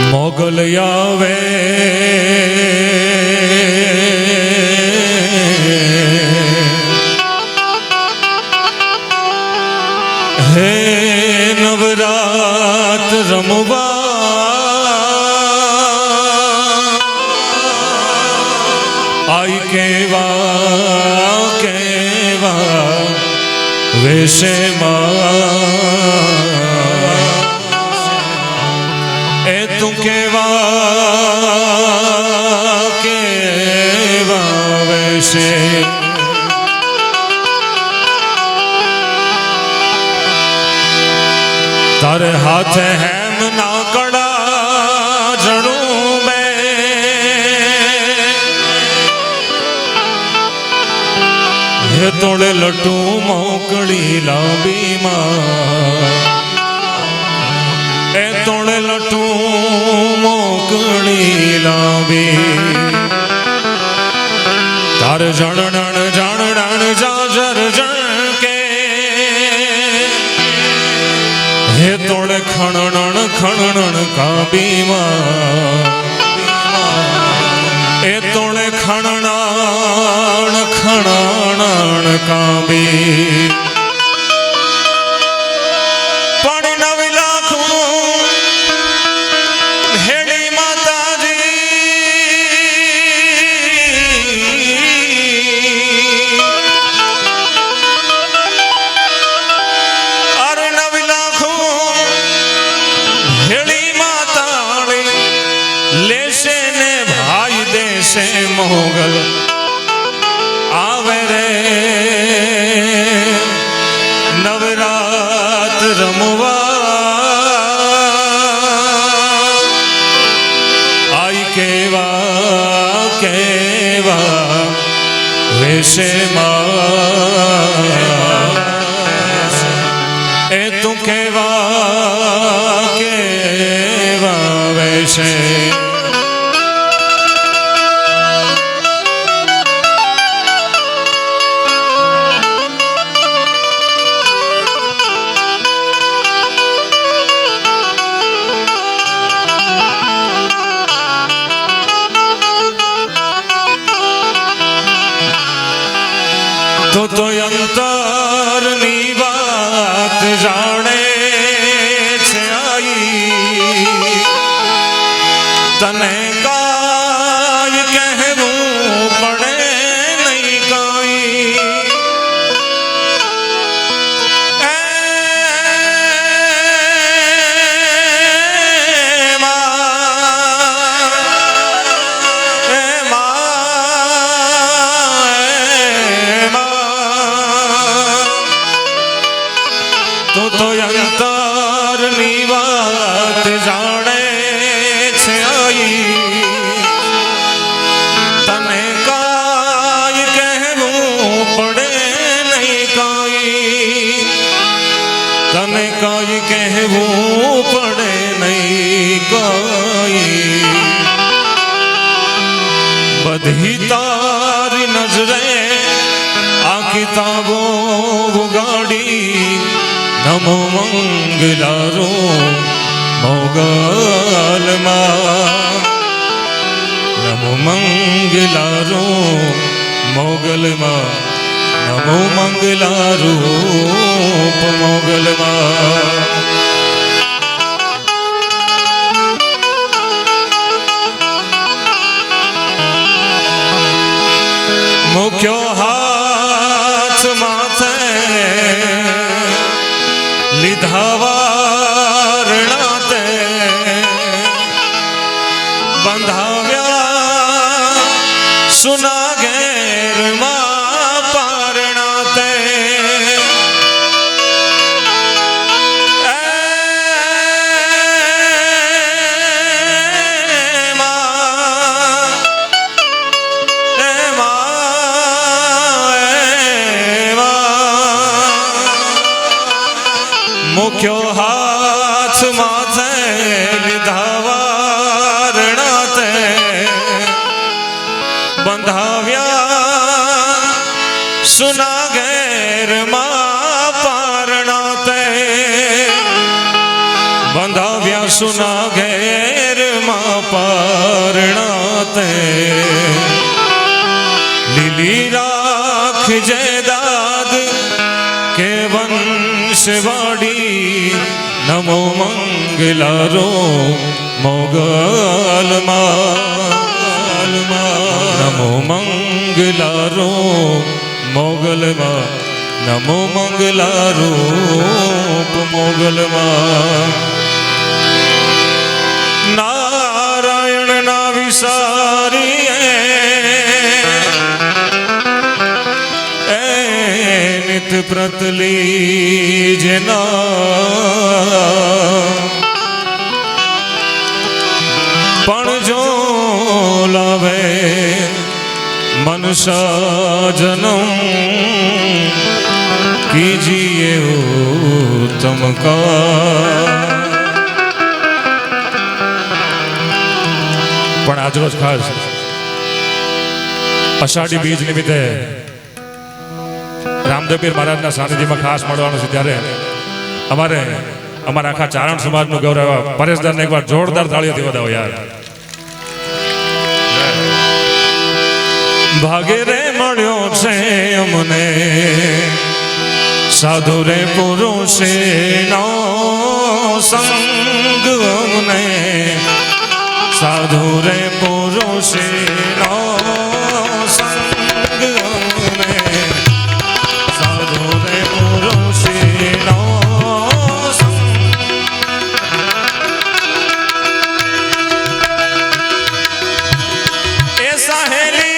મોગલ આવે હે નવરાત રમવા આઈ કેવા કેવા વેશમાં એ તું કેવા કેવા વેશે તારે હાથે હેમ ના કડા જણું મેં હે તોડે લટું મોકળી લાંબીમાં એ તોડે લટું મોકળી લાંબી તારે જણણ જાણણ જાજર જણ કે હે તોડે ખણણ ખણણ કાબીમાં એ તોડે ખણણ ખણણ કાબી પણ નવી લાખું હેડી માતાજી અરે નવી લાખું હેડી માતાળી લેશે ને ભાઈ દેશે મોગલ આવે રે નવરાત રમવા આઈ કેવા કેવા વેશમાં એ તું કેવા કેવા વેશે તો અંતરની વાત જાણે છે આઈ તને કાય કહેવું પડે નહીં કાઈ તો અંતરની વાત જાણે છે આઈ તને કાય કહેવું પડે નહીં કાઈ તને કાય કહેવું પડે નહીં કાઈ બધી તારી નજરે આ કિતાબો ઉગાડી નમો મંગલારો મોગલમાં નમો મંગલારો મોગલમાં નમો મંગલારો મોગલમાં મુખ્યો હાથ માથે લીધા વારણા તે બંધાવ્યા સુના ઘેરમાં પારણા તે મુખ્યો હાથ માથે લીધા વારણા તે બંધાવ્યા સુના ઘેરમાં પારણા તે બંધાવ્યા સુના ઘેર માં પરણાતે લીલી રાખજે દાદ કે વંશવાડી નમો મંગલારો મોગલમાં નમો મંગલારો મોગલમાં નમો મંગલારૂપ મોગલમાં નારાયણ ના વિસારીએ એ નિત પ્રતલી જેના પણ જો લાવે મનુષ્ય જન્મ કીજીએ ઉત્તમ પણ આજરોજ ખાસ અષાઢી બીજ નિમિત્તે રામદેવ પીર મહારાજના સાનિધ્યમાં ખાસ મળવાનું છે ત્યારે અમારા આખા ચારણ સમાજનું ગૌરવ પરેશદારને એકવાર જોરદાર તાળીઓથી વધાવો યાર. ભાગે રે મળ્યો છે અમને સાધુ રે પુરુષે નો સંગ અમને સાધુ રે પુરુષે નો સંગ અમને સાધુ રે પુરુષે નો સંગ એ સહેલી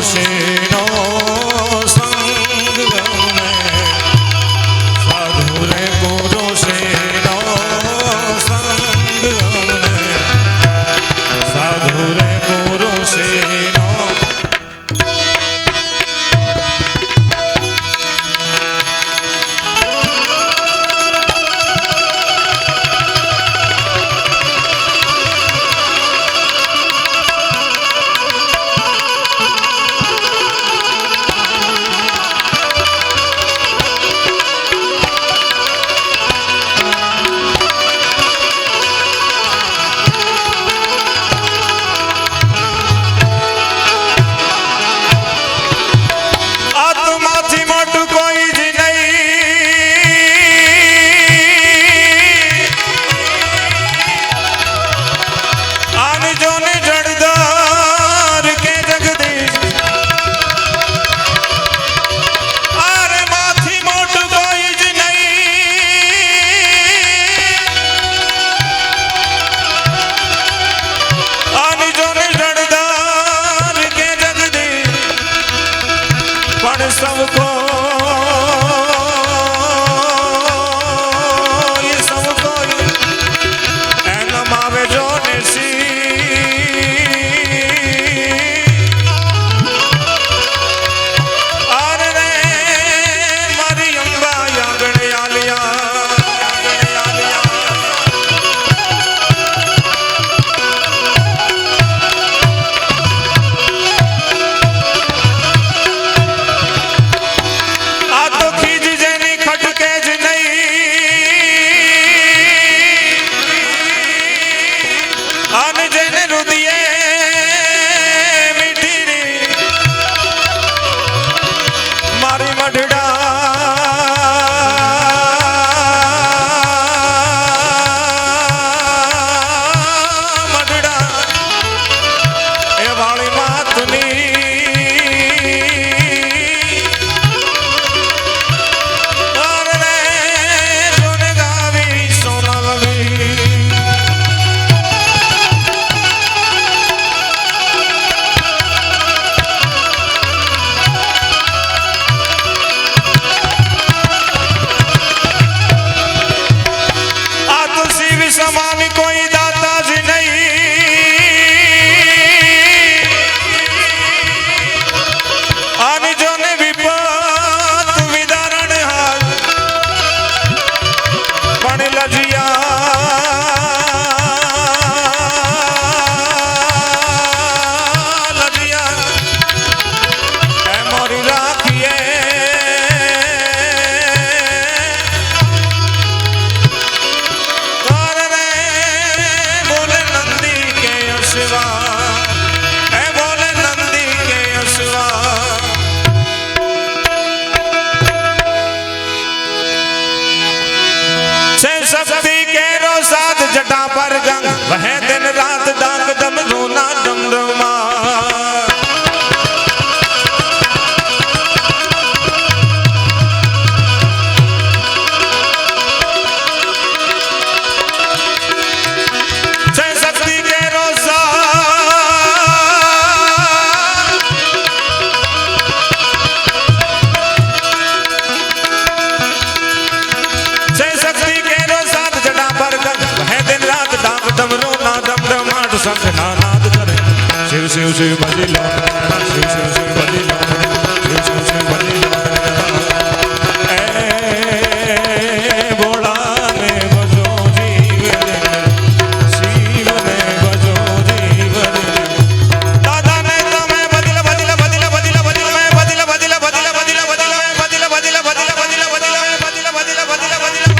પુરુષનો સંગ ગમે સાધુ રે પુરુષનો સંગ ગમે સાધુ રે પુરુષનો सबको ये सबको नमावे जो निसी अरे रे मारी अंबा यागण आलिया समान कोई दाता जी नहीं आने जो ने विपत विदारण हाल पण लजिया लजिया ए मोरी राखिए शक्ति के रो साथ जटा पर गंग वह दिन रात डाक दम रोना डमडमा शक्ति के रो नाद करे शिव शिव शिव भजी लो शिव शिव शिव भजी लो शिव शिव शिव भजी लो ए भोला ने भजो जीव शिव ने भजो जीव दादा ने तमे भजिला भजिला भजिला भजिला भजिला मैं भजिला भजिला भजिला भजिला भजिला मैं भजिला भजिला भजिला भजिला भजिला मैं भजिला भजिला भजिला भजिला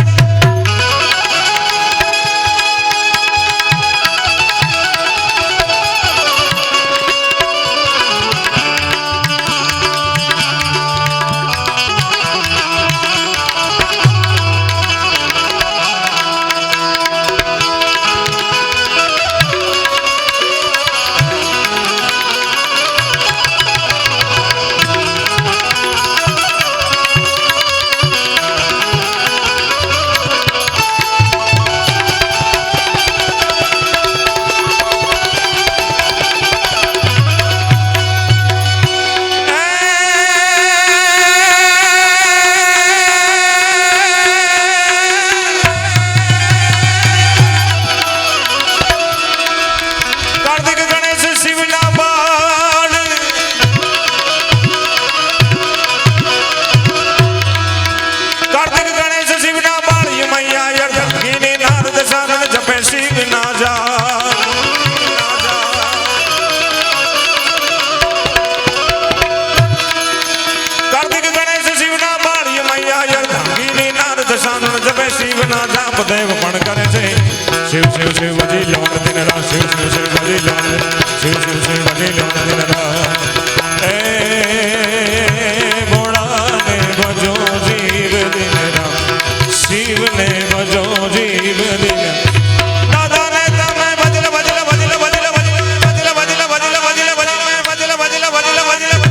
દેવ પણ કરે છે શિવ શિવ શિવ ભજી લો દિન રાત શિવ શિવ શિવ ભજી લો શિવ શિવ શિવ ભજી લો દિન રાત એ ભોળાને ભજો જીવ દિન રાત શિવને ભજો જીવ દિન દાદાને તમે ભજલ ભજલ ભજલ ભજલ ભજલ ભજલ ભજલ ભજલ ભજલ ભજલ ભજલ ભજલ ભજલ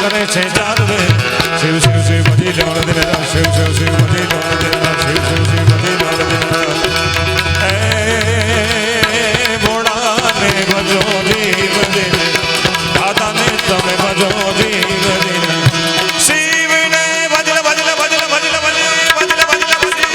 કરે છે જાદવે શિવ શિવ શિવ ભજી લો દિન રાત શિવ શિવ શિવ ભજી લો દિન રાત શિવ શિવ શિવ ભજી લો દિન રાત એ ભોળાને ભજો જીવ દિન દાદાને તમે ભજો જીવ દિન શિવને ભજલ ભજલ ભજલ ભજલ ભજલ ભજલ ભજલ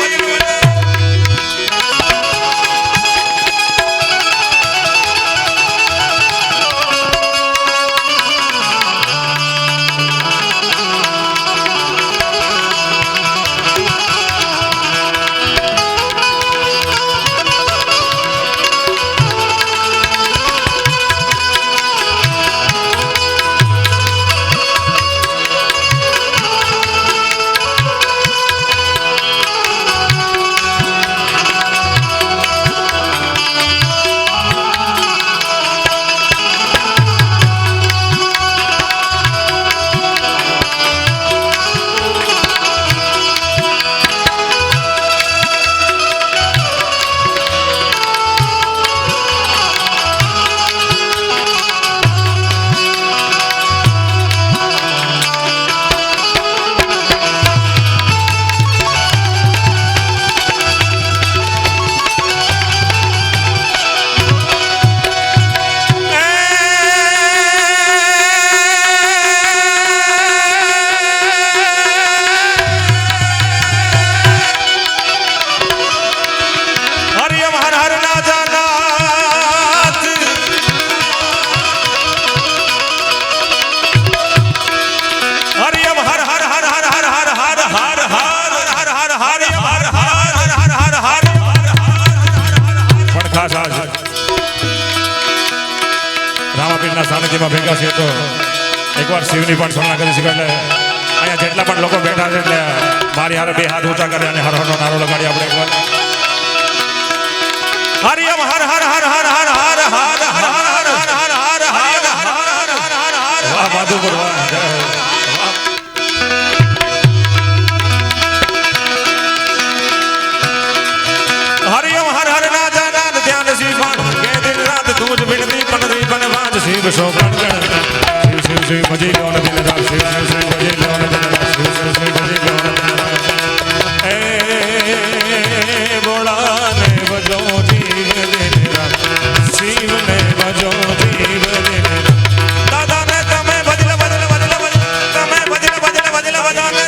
રામાપીરના સાનિધ્યમાં ભેગા છે તો એકવાર શિવની પણ સ્મરણ કરી શકે એટલે અહીંયા જેટલા પણ લોકો બેઠા છે એટલે મારી હારે બે હાથ ઊંચા કરે અને હર હરનો નારો લગાડી આપણે એકવાર હરિયમ હર હર હર હર હર હર હર હર હર હર હર હર હર હર હર શિવ શોભન ગણ શિવ શિવ શિવ ભજી લો ને દિન રાત શિવ શિવ શિવ ભજી લો ને દિન રાત શિવ શિવ શિવ ભજી લો ને દિન રાત એ ભોળાને ભજો જીવ દિન રાત શિવને ભજો જીવ દિન રાત દાદાને તમે ભજલે ભજલે ભજલે ભજલે તમે ભજલે ભજલે ભજલે ભજાને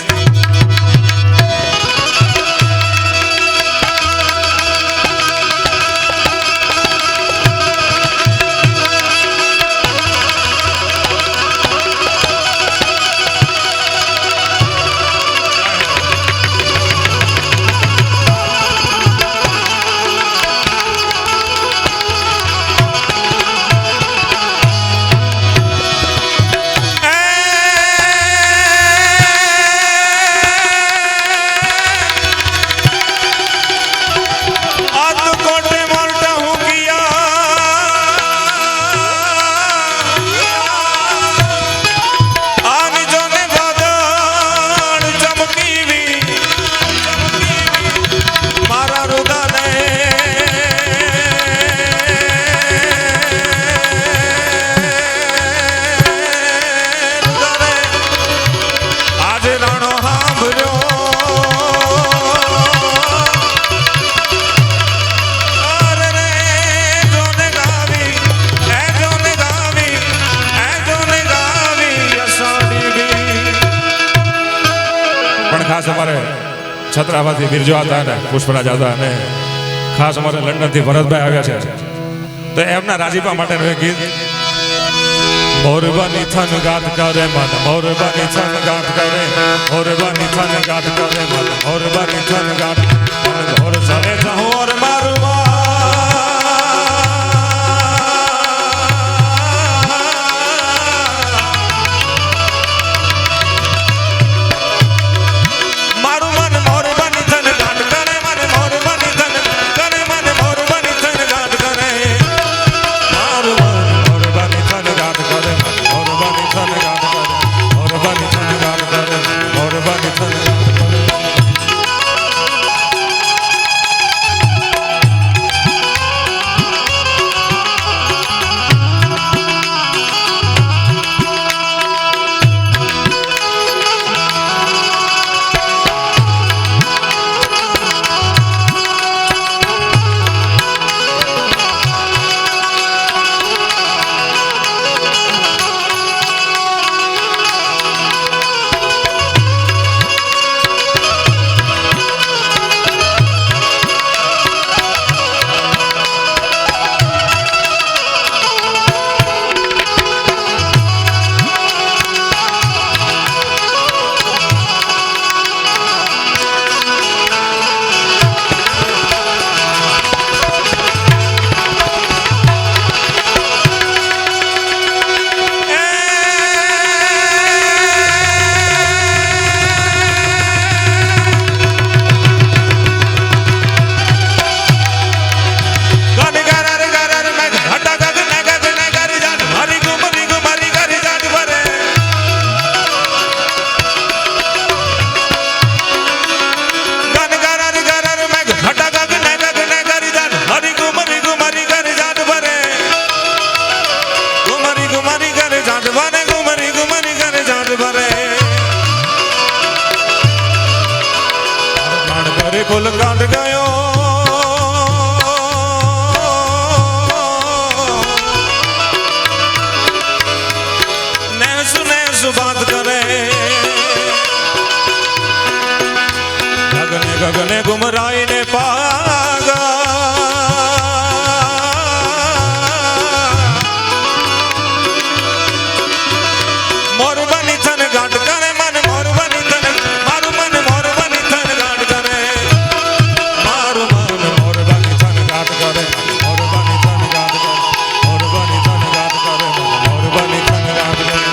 ખાસ અમારે છત્રાવાથી બિરજો હતા ને પુષ્પરાજ હતા અને ખાસ અમારે લંડનથી ભરતભાઈ આવ્યા છે તો એમના રાજીપા માટેનું એક ગીત મોરબાની થન ગાત કરે મન મોરબાની થન ગાત કરે મોરબાની થન ગાત કરે મન મોરબાની થન ગાત મન ઘોર સરે જહોર મારું कुल कांड गयो नैसु बात करे गगने गगने गुमराई ने पागा मोरबनी थन गांठ करे मन मोरबनी थन मारू मन मोरबनी थन गांठ करे मारू मन मोरबनी थन गांठ करे मोरबनी थन गांठ करे मोरबनी थन गांठ करे मोरबनी थन गांठ करे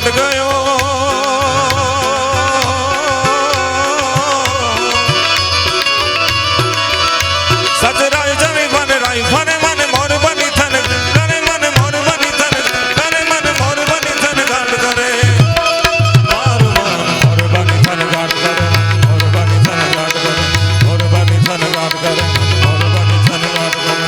ઘાટ ગયો સચરાય જવી બન રાય ફને મને મોર બની થન કરે મને મોર બની થન કરે મને મોર બની થન ઘાટ કરે મારું મન મોર બની થન ઘાટ કરે મોર બની થન ઘાટ કરે મોર બની થન ઘાટ કરે મોર બની થન ઘાટ કરે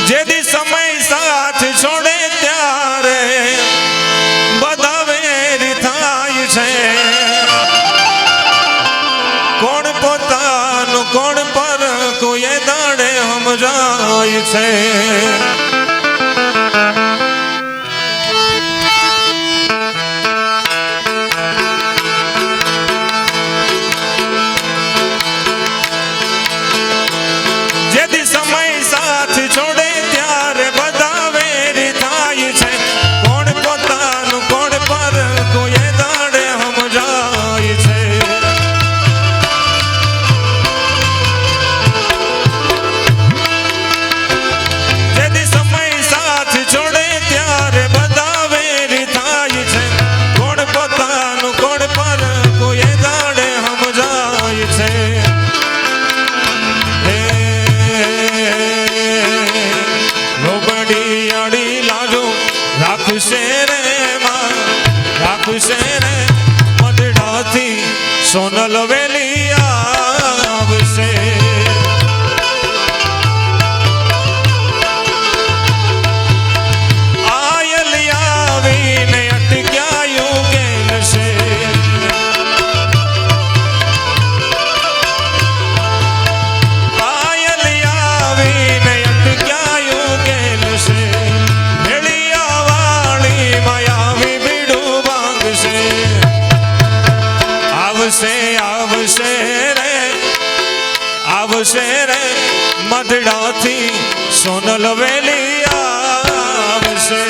જેદી સમય સાથ છોડે ત્યારે બધા વેરી થાય છે કોણ પોતાનું કોણ પર કોઈ દાડે સમજાય છે જેદી સમય સાથ છોડે ત્યારે બધા વેરી થાય છે કોણ પોતાનું કોણ પર કોઈ દાડે સમજાય છે જેદી સમય સાથ છોડે ત્યારે બધા વેરી થાય છે કોણ પોતાનું કોણ પર કોઈ દાડે સમજાય છે રાખશે રે માં રાખશે રે મઢડાથી સોનલ વેલી આવશે આયલી આવીને અટક્યાયું કેલશે આયલી આવીને અટક્યાયું કેલશે આવશે રે આવશે રે મઢડાથી સોનલ વેલી આવશે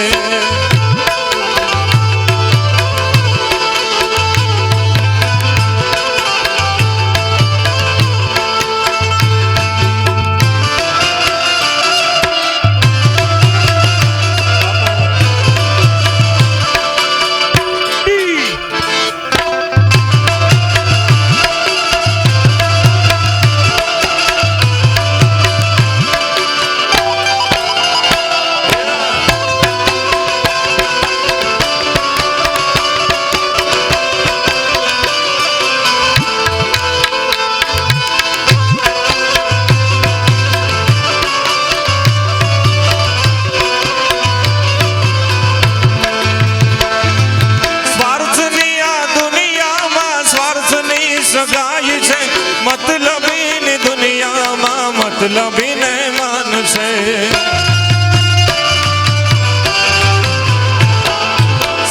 मतलबी दुनिया में मतलबी ने मान से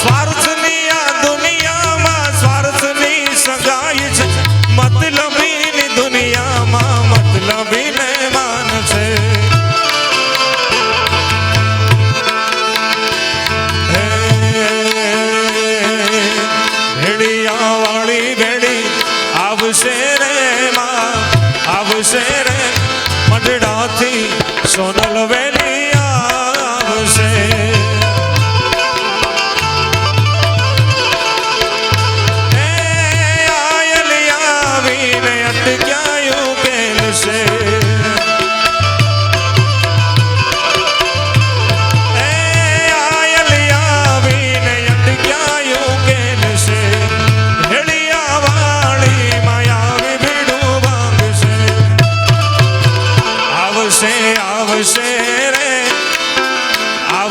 स्वार्थनी दुनिया में स्वार्थनी सगाई मत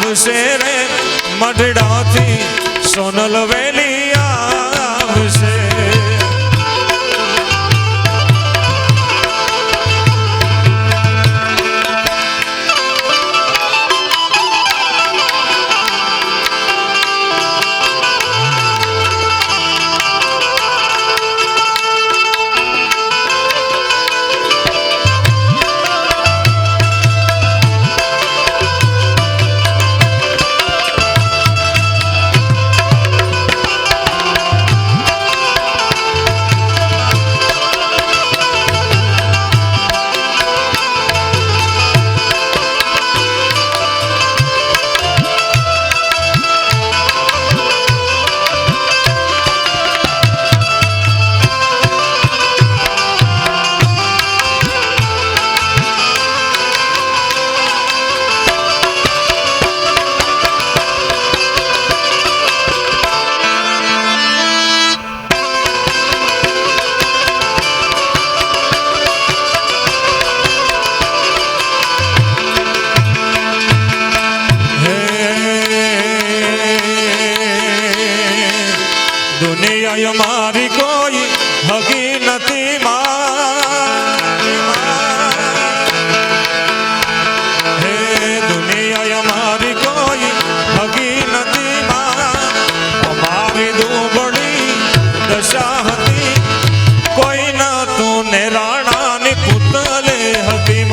આવશે રે મઢડાથી સોનલ વેલી આવશે. દુનિયા મારી કોઈ હગી નથી હે દુનિયા મારી કોઈ હગી નથી અમારી દુબળી દશા હતી કોઈ ના તું ને રાણાની પુતલે હતી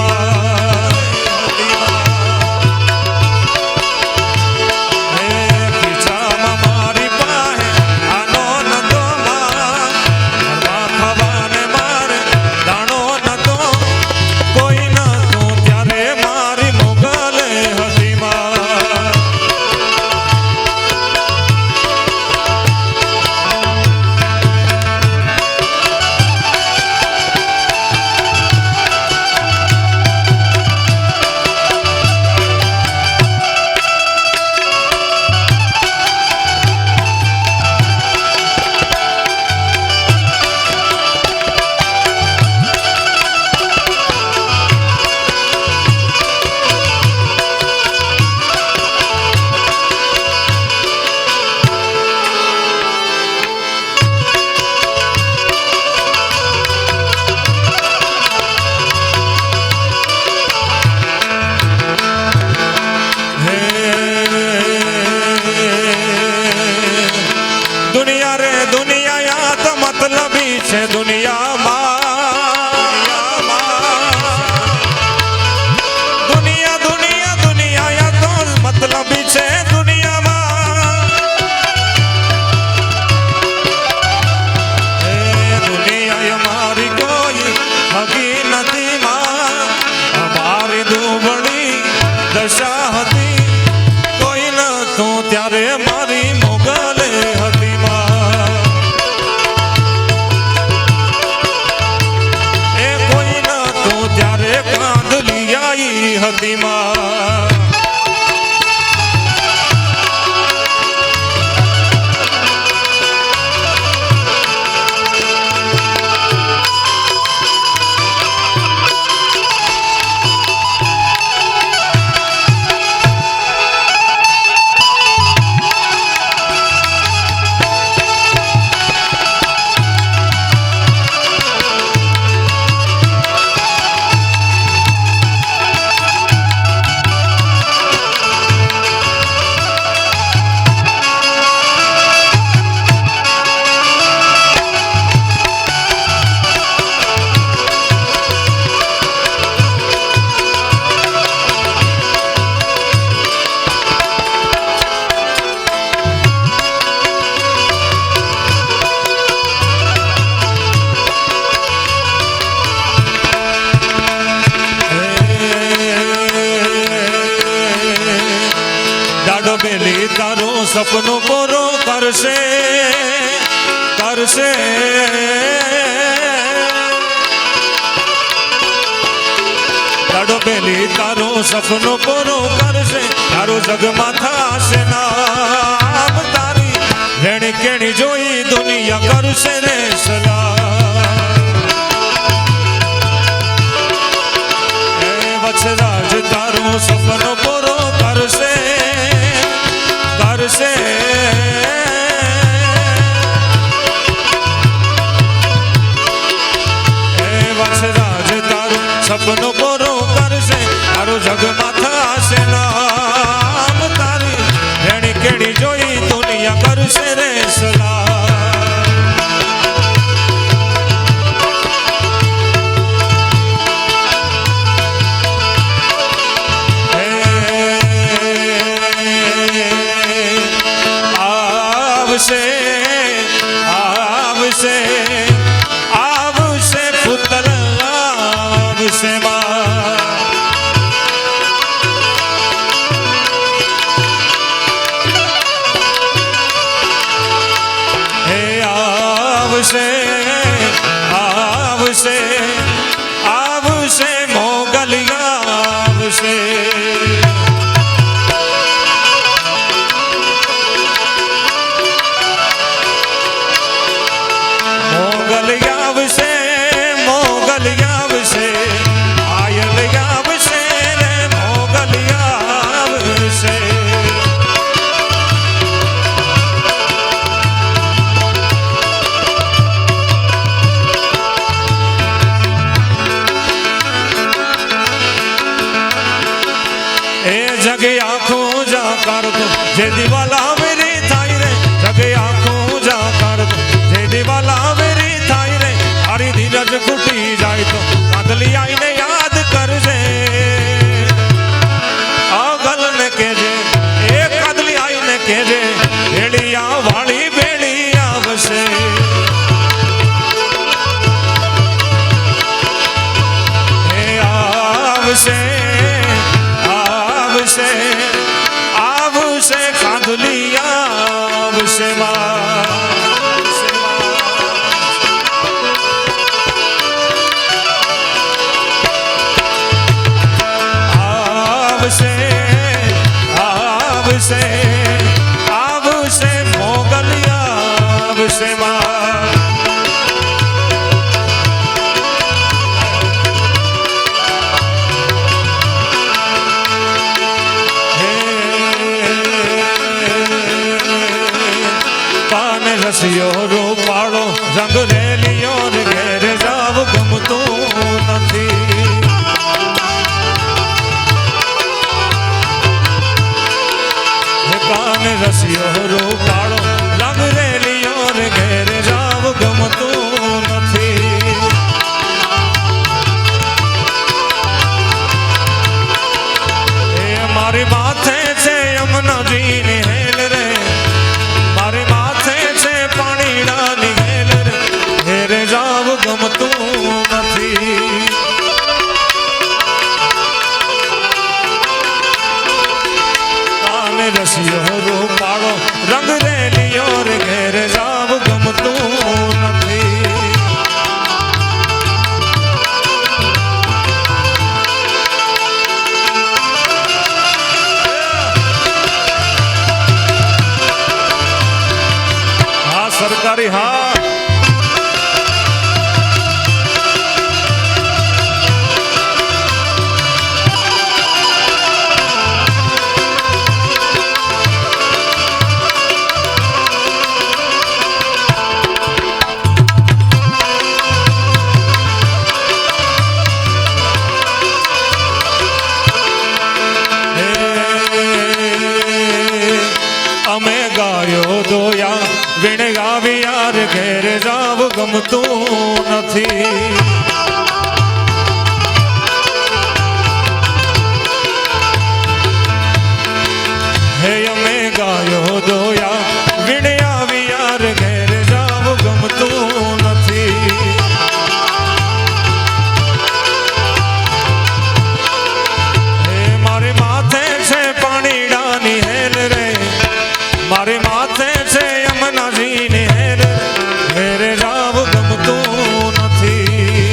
દશા હતી કોઈ ન તું ત્યારે મારી મોગલે હતી એ કોઈ ન તું ત્યારે કાંદલી આવી હતી બેલી તારું સપનું પૂરું કરશે કરશે દાડો બેલી તારું સપનું પૂરું કરશે તારું જગમાં થશે નામ તારી વેણી કેણી જોઈ દુનિયા કરશે રે સલામ વત્સરાજ તારું સપનું પૂરું કરશે દો જે દિવાલા વેરી થાય રે જગે આંખું જા કર દો જે દિવાલા વેરી થાય રે તારી ધીરજ ખૂટી જાય તો કાંદલી આઈને યાદ કરજે આગલ ને કેજે એ કાંદલી આઈને કેજે ભેળિયા વાળી ભેળી આવશે આવશે આવશે આવશે કાંદલી આવશે આવશે આવશે આવશે મોગલિયા આવશે રસિયો રૂપાળો રંગ રેલિયો રે ઘેર જાવ ગમતું નથી કાન રસિયો રૂપાળો રંગ રેલિયો રે ઘેર જાવ ગમતું નથી એ મારી માથે છે યમુનાજી ની હેલ રે મારી માથે છે પાણીડાની હેલ રે ઘેરે જાવ ગમતું નથી કાને રસિયો રૂપાળો રંગ રેલિયો રે ઘેરે જાવ ગમતું નથી સરકારી હા અમે ગાયો દોયા વીણ ગાવી યાર ઘેર જાવ ગમતું નથી હે અમે ગાયો દોયા વીણ આવી યાર ઘેર જાવ ગમતું નથી હે મારે માથે છે પાણીડાની હેલ રે મારી માથે છે યમુનાજી ની હેર ઘેરે જાવ ગમતું નથી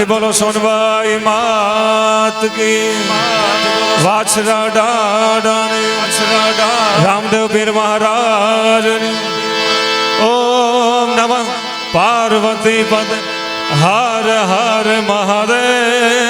પ્રેમથી બોલો સોનબાઈ માત કી વાછરા ડાડા રામદેવ પીર મહારાજ ઓમ નમઃ પાર્વતી પદ હર હર મહાદેવ